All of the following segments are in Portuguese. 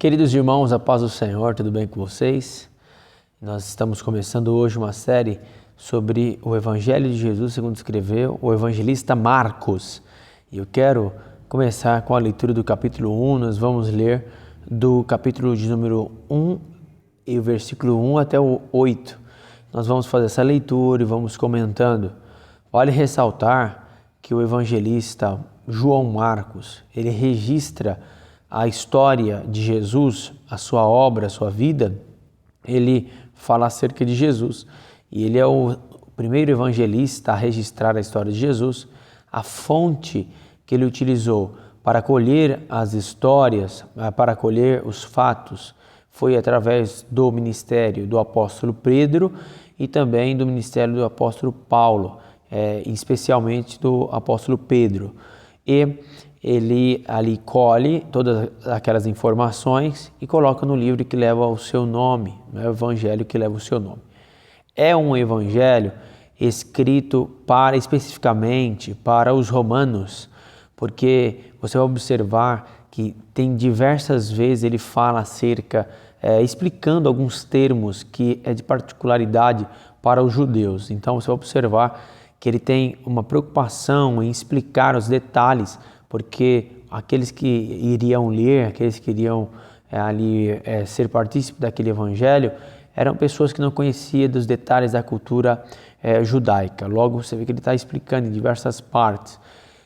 Queridos irmãos, a paz do Senhor, tudo bem com vocês? Nós estamos começando hoje uma série sobre o Evangelho de Jesus, segundo escreveu o evangelista Marcos. E eu quero começar com a leitura do capítulo 1, nós vamos ler do capítulo de número 1 e o versículo 1 até o 8. Nós vamos fazer essa leitura e vamos comentando. Vale ressaltar que o evangelista João Marcos, ele registra a história de Jesus, a sua obra, a sua vida. Ele fala acerca de Jesus e ele é o primeiro evangelista a registrar a história de Jesus. A fonte que ele utilizou para colher as histórias, para colher os fatos, foi através do ministério do apóstolo Pedro e também do ministério do apóstolo Paulo, especialmente do apóstolo Pedro. E ele ali colhe todas aquelas informações e coloca no livro que leva o seu nome, o evangelho que leva o seu nome. É um evangelho escrito especificamente para os romanos, porque você vai observar que tem diversas vezes ele fala acerca, explicando alguns termos que é de particularidade para os judeus. Então você vai observar que ele tem uma preocupação em explicar os detalhes, porque aqueles que iriam ler, aqueles que iriam ser partícipes daquele evangelho, eram pessoas que não conheciam dos detalhes da cultura judaica. Logo você vê que ele está explicando em diversas partes.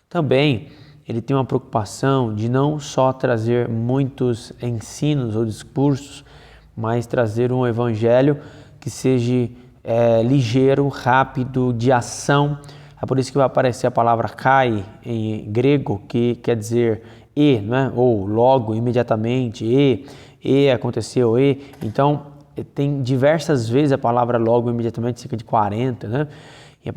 Também ele tem uma preocupação de não só trazer muitos ensinos ou discursos, mas trazer um evangelho que seja ligeiro, rápido, de ação. É por isso que vai aparecer a palavra kai em grego, que quer dizer né? Ou logo, imediatamente, aconteceu, Então, tem diversas vezes a palavra logo, imediatamente, cerca de 40, né? E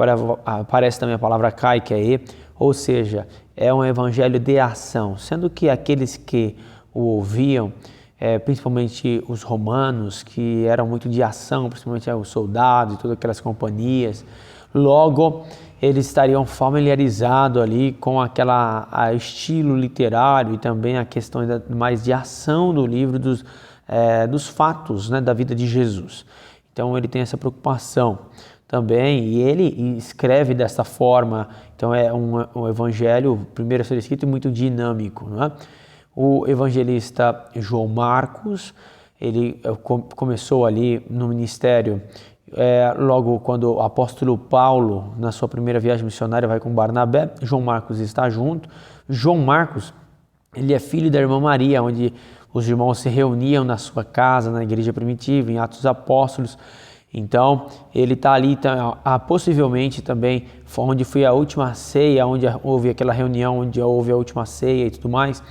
aparece também a palavra kai, que é ou seja, é um evangelho de ação, sendo que aqueles que o ouviam, principalmente os romanos, que eram muito de ação, principalmente os soldados e todas aquelas companhias, logo eles estariam familiarizados ali com estilo literário e também a questão mais de ação do livro dos fatos, né, da vida de Jesus. Então ele tem essa preocupação também e ele escreve dessa forma. Então é um evangelho, primeiro a ser escrito, muito dinâmico, não é? O evangelista João Marcos, ele começou ali no ministério logo quando o apóstolo Paulo, na sua primeira viagem missionária, vai com Barnabé. João Marcos está junto. João Marcos, ele é filho da irmã Maria, onde os irmãos se reuniam na sua casa, na igreja primitiva, em Atos dos Apóstolos. Então, ele está ali, possivelmente também, onde foi a última ceia, onde houve aquela reunião, onde houve a última ceia e tudo mais.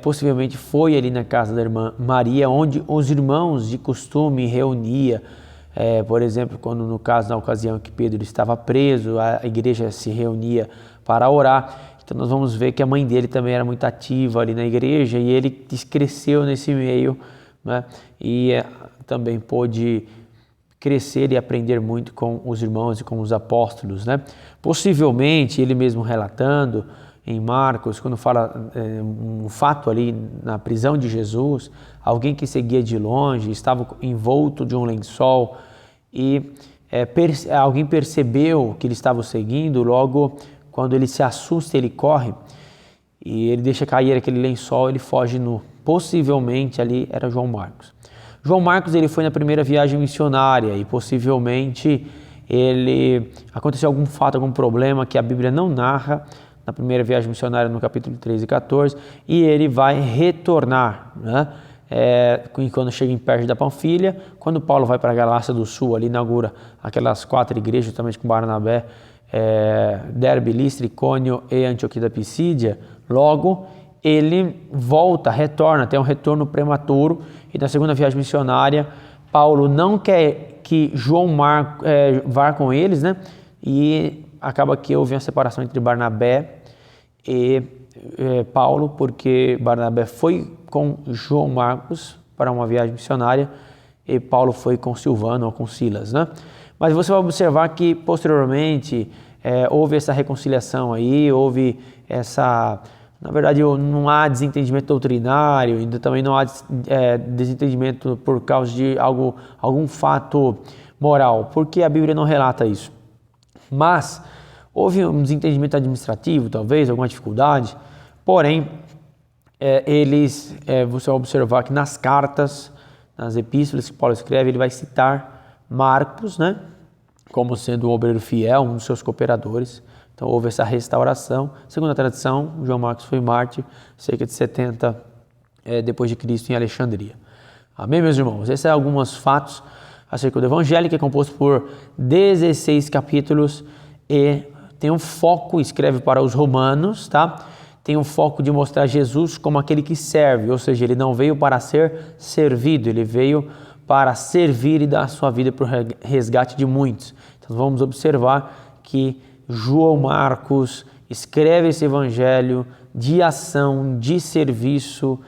Possivelmente foi ali na casa da irmã Maria, onde os irmãos de costume reunia. Por exemplo, na ocasião que Pedro estava preso, a igreja se reunia para orar. Então nós vamos ver que a mãe dele também era muito ativa ali na igreja e ele cresceu nesse meio, né? E também pôde crescer e aprender muito com os irmãos e com os apóstolos, né? Possivelmente, ele mesmo relatando em Marcos, quando fala um fato ali na prisão de Jesus, alguém que seguia de longe, estava envolto de um lençol e alguém percebeu que ele estava seguindo. Logo, quando ele se assusta, ele corre e ele deixa cair aquele lençol, ele foge nu. Possivelmente ali era João Marcos. João Marcos, ele foi na primeira viagem missionária e possivelmente aconteceu algum fato, algum problema que a Bíblia não narra na primeira viagem missionária, no capítulo 13 e 14, e ele vai retornar, né? Quando chega em perto da Panfilha, quando Paulo vai para a Galácia do Sul, ali inaugura aquelas 4 igrejas, justamente com Barnabé, Derbe, Listra, Icônio e Antioquia da Pisídia. Logo, ele retorna, tem um retorno prematuro, e na segunda viagem missionária, Paulo não quer que João Marcos vá com eles, né? E acaba que houve uma separação entre Barnabé e Paulo, porque Barnabé foi com João Marcos para uma viagem missionária e Paulo foi com Silvano ou com Silas, né? Mas você vai observar que posteriormente houve essa reconciliação aí, houve essa Na verdade, não há desentendimento doutrinário, ainda também não há desentendimento por causa de algum fato moral, porque a Bíblia não relata isso. Mas houve um desentendimento administrativo, talvez, alguma dificuldade, porém, você vai observar que nas cartas, nas epístolas que Paulo escreve, ele vai citar Marcos, né, como sendo um obreiro fiel, um dos seus cooperadores. Então houve essa restauração. Segundo a tradição, João Marcos foi mártir cerca de 70 depois de Cristo em Alexandria. Amém, meus irmãos? Esses são alguns fatos acerca do Evangelho, que é composto por 16 capítulos e tem um foco, escreve para os romanos, tá? Tem um foco de mostrar Jesus como aquele que serve, ou seja, ele não veio para ser servido, ele veio para servir e dar a sua vida para o resgate de muitos. Então vamos observar que João Marcos escreve esse evangelho de ação, de serviço,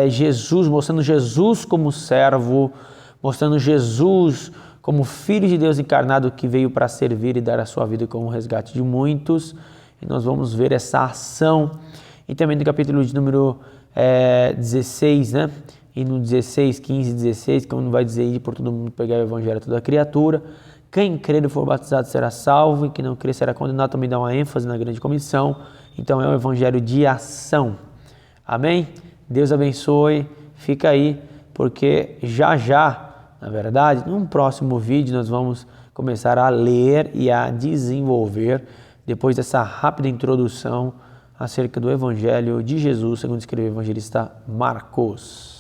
Jesus, mostrando Jesus como servo, mostrando Jesus como Filho de Deus encarnado que veio para servir e dar a sua vida como resgate de muitos. E nós vamos ver essa ação. E também no capítulo de número 16, né? E no 16, 15 e 16, como vai dizer, ir por todo mundo pegar o evangelho a toda criatura. Quem crer e for batizado será salvo, e quem não crer será condenado. Também dá uma ênfase na grande comissão. Então é um evangelho de ação. Amém? Deus abençoe. Fica aí, porque já, na verdade, num próximo vídeo nós vamos começar a ler e a desenvolver, depois dessa rápida introdução acerca do evangelho de Jesus, segundo escreveu o evangelista Marcos.